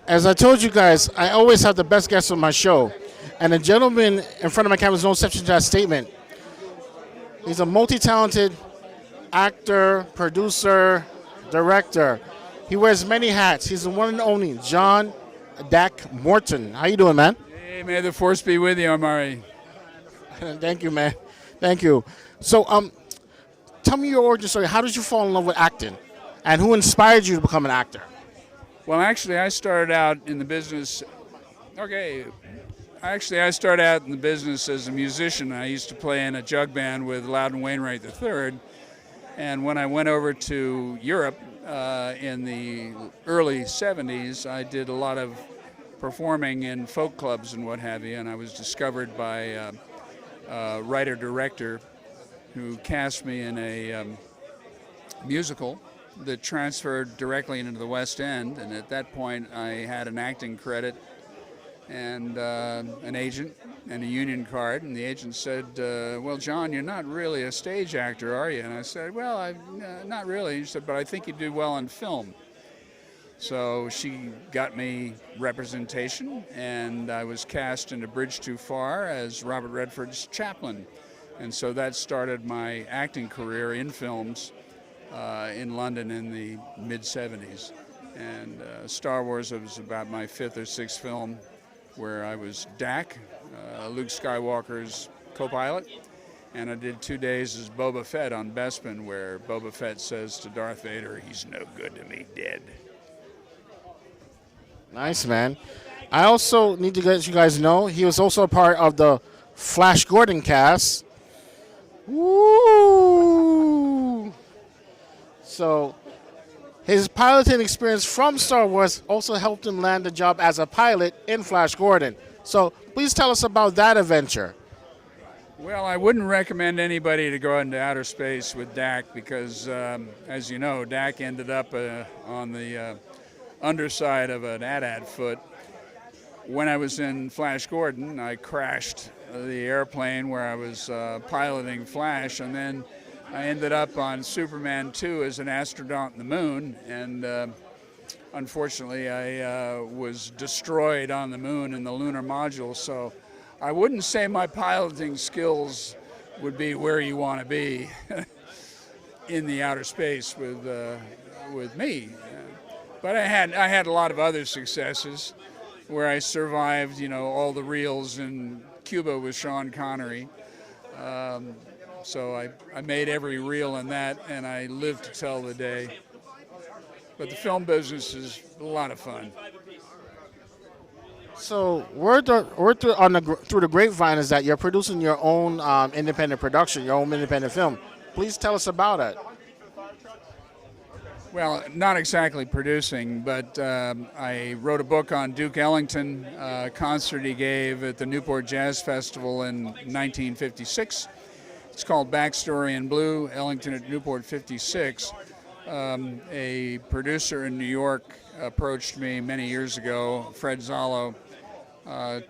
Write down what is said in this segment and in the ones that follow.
As I told you guys, I always have the best guests on my show. And the gentleman in front of my camera is no exception to that statement. He's a multi talented actor, producer, director. He wears many hats. He's the one and only John Morton. How you doing, man? Hey, may the force be with you, Amari. Thank you, man. Thank you. So, tell me your origin story. How did you fall in love with acting? And who inspired you to become an actor? Well, actually, I started out in the business. Okay. Actually, I started out in the business as a musician. I used to play in a jug band with Loudon Wainwright III. And when I went over to Europe in the early 70s, I did a lot of performing in folk clubs and what have you. And I was discovered by a writer-director who cast me in a musical that transferred directly into the West End. And at that point, I had an acting credit and an agent and a union card, and the agent said, well, John, you're not really a stage actor, are you? And I said, well, not really. He said, but I think you do well on film. So she got me representation, and I was cast in A Bridge Too Far as Robert Redford's chaplain. And so that started my acting career in films in London in the mid-'70s. And Star Wars was about my fifth or sixth film, where I was Dak, Luke Skywalker's co-pilot, and I did 2 days as Boba Fett on Bespin, where Boba Fett says to Darth Vader, "He's no good to me dead." Nice, man. I also need to let you guys know he was also a part of the Flash Gordon cast. Woo! So his piloting experience from Star Wars also helped him land a job as a pilot in Flash Gordon. So please tell us about that adventure. Well, I wouldn't recommend anybody to go into outer space with Dak because, as you know, Dak ended up on the underside of an AT-AT foot. When I was in Flash Gordon, I crashed the airplane where I was piloting Flash, and then I ended up on Superman 2 as an astronaut in the moon, and unfortunately I was destroyed on the moon in the lunar module, so I wouldn't say my piloting skills would be where you want to be in the outer space with me. But I had a lot of other successes where I survived, all the reels in Cuba with Sean Connery. So I made every reel in that, and I lived to tell the day. But the film business is a lot of fun. So word through the grapevine is that you're producing your own independent production, your own independent film. Please tell us about it. Well, not exactly producing, but I wrote a book on Duke Ellington, a concert he gave at the Newport Jazz Festival in 1956. It's called Backstory in Blue, Ellington at Newport 56. A producer in New York approached me many years ago, Fred Zollo,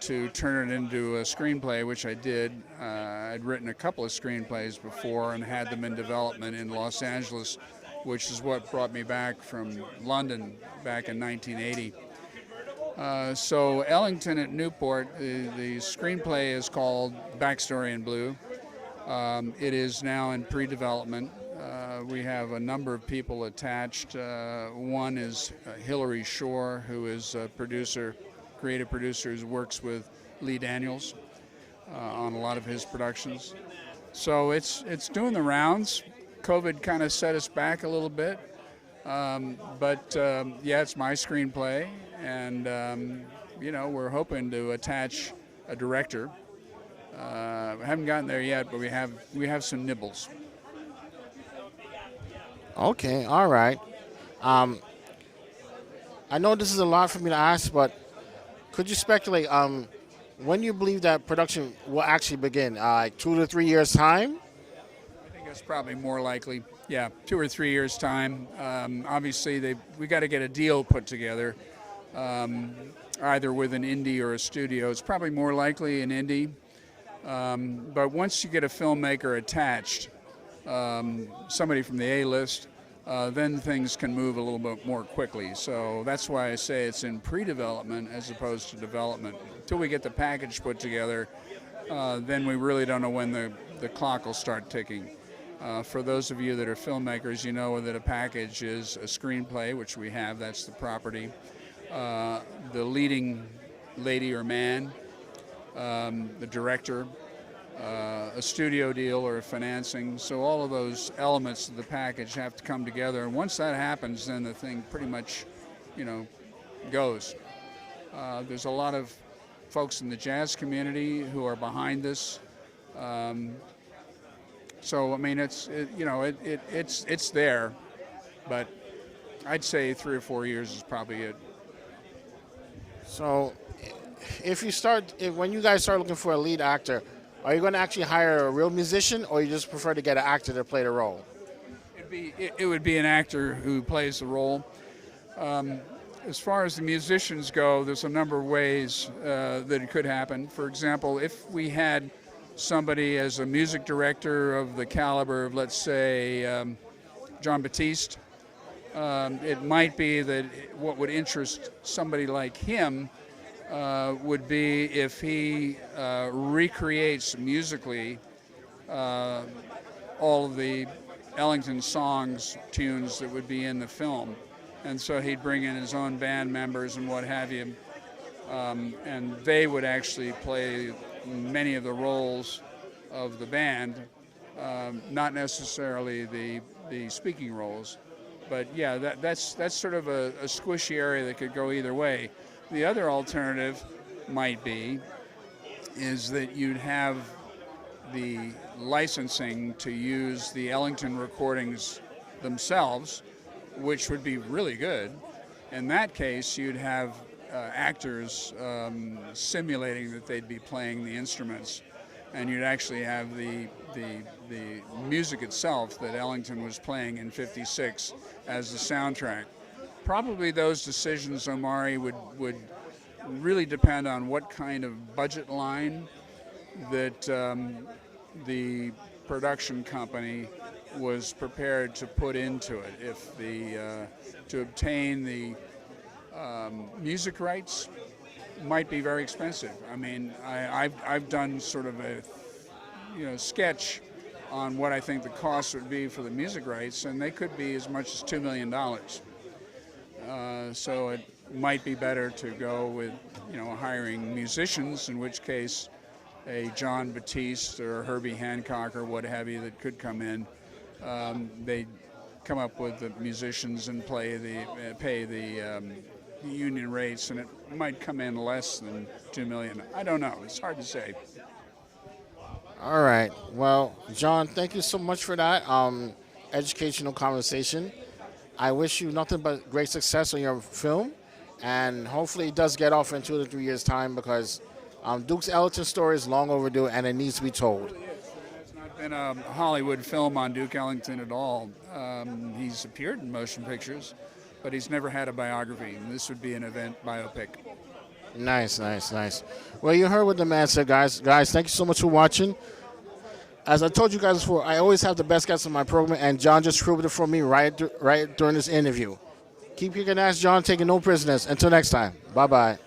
to turn it into a screenplay, which I did. I'd written a couple of screenplays before and had them in development in Los Angeles, which is what brought me back from London back in 1980. So Ellington at Newport, the screenplay is called Backstory in Blue. It is now in pre-development. We have a number of people attached. One is Hilary Shore, who is a creative producer who works with Lee Daniels on a lot of his productions. So it's doing the rounds. COVID kind of set us back a little bit. But yeah, it's my screenplay, and we're hoping to attach a director. I haven't gotten there yet, but we have some nibbles. Okay, all right. I know this is a lot for me to ask, but could you speculate when you believe that production will actually begin? Like 2 to 3 years time? I think that's probably more likely. Yeah, 2 or 3 years time. Obviously, we got to get a deal put together, either with an indie or a studio. It's probably more likely an indie. But once you get a filmmaker attached, somebody from the A-list, then things can move a little bit more quickly. So that's why I say it's in pre-development as opposed to development. Until we get the package put together, then we really don't know when the clock will start ticking. For those of you that are filmmakers, you know that a package is a screenplay, which we have, that's the property, the leading lady or man, the director, a studio deal or a financing. So all of those elements of the package have to come together. And once that happens, then the thing pretty much, goes. There's a lot of folks in the jazz community who are behind this. So I mean, it's there, but I'd say 3 or 4 years is probably it. So, when you guys start looking for a lead actor, are you going to actually hire a real musician, or you just prefer to get an actor to play the role? It would be an actor who plays the role. As far as the musicians go, there's a number of ways that it could happen. For example, if we had somebody as a music director of the caliber of, let's say, John Batiste, it might be that what would interest somebody like him would be if he recreates musically all of the Ellington songs, tunes that would be in the film. And so he'd bring in his own band members and what have you, and they would actually play many of the roles of the band, not necessarily the speaking roles. But yeah, that's sort of a squishy area that could go either way. The other alternative might be is that you'd have the licensing to use the Ellington recordings themselves, which would be really good. In that case, you'd have actors simulating that they'd be playing the instruments, and you'd actually have the music itself that Ellington was playing in '56 as the soundtrack. Probably those decisions, Omari, would really depend on what kind of budget line that the production company was prepared to put into it. If to obtain the music rights might be very expensive. I mean, I've done sort of a sketch on what I think the cost would be for the music rights, and they could be as much as $2 million. So it might be better to go with hiring musicians, in which case a John Batiste or Herbie Hancock or what have you that could come in. They'd come up with the musicians and pay the union rates, and it might come in less than $2 million. I don't know. It's hard to say. All right. Well, John, thank you so much for that educational conversation. I wish you nothing but great success on your film, and hopefully it does get off in 2 to 3 years' time, because Duke's Ellington story is long overdue and it needs to be told. There's not been a Hollywood film on Duke Ellington at all. He's appeared in motion pictures, but he's never had a biography, and this would be an event biopic. Nice. Well, you heard what the man said, guys. Guys, thank you so much for watching. As I told you guys before, I always have the best guests on my program, and John just proved it for me right during this interview. Keep kicking ass, John, taking no prisoners. Until next time, bye-bye.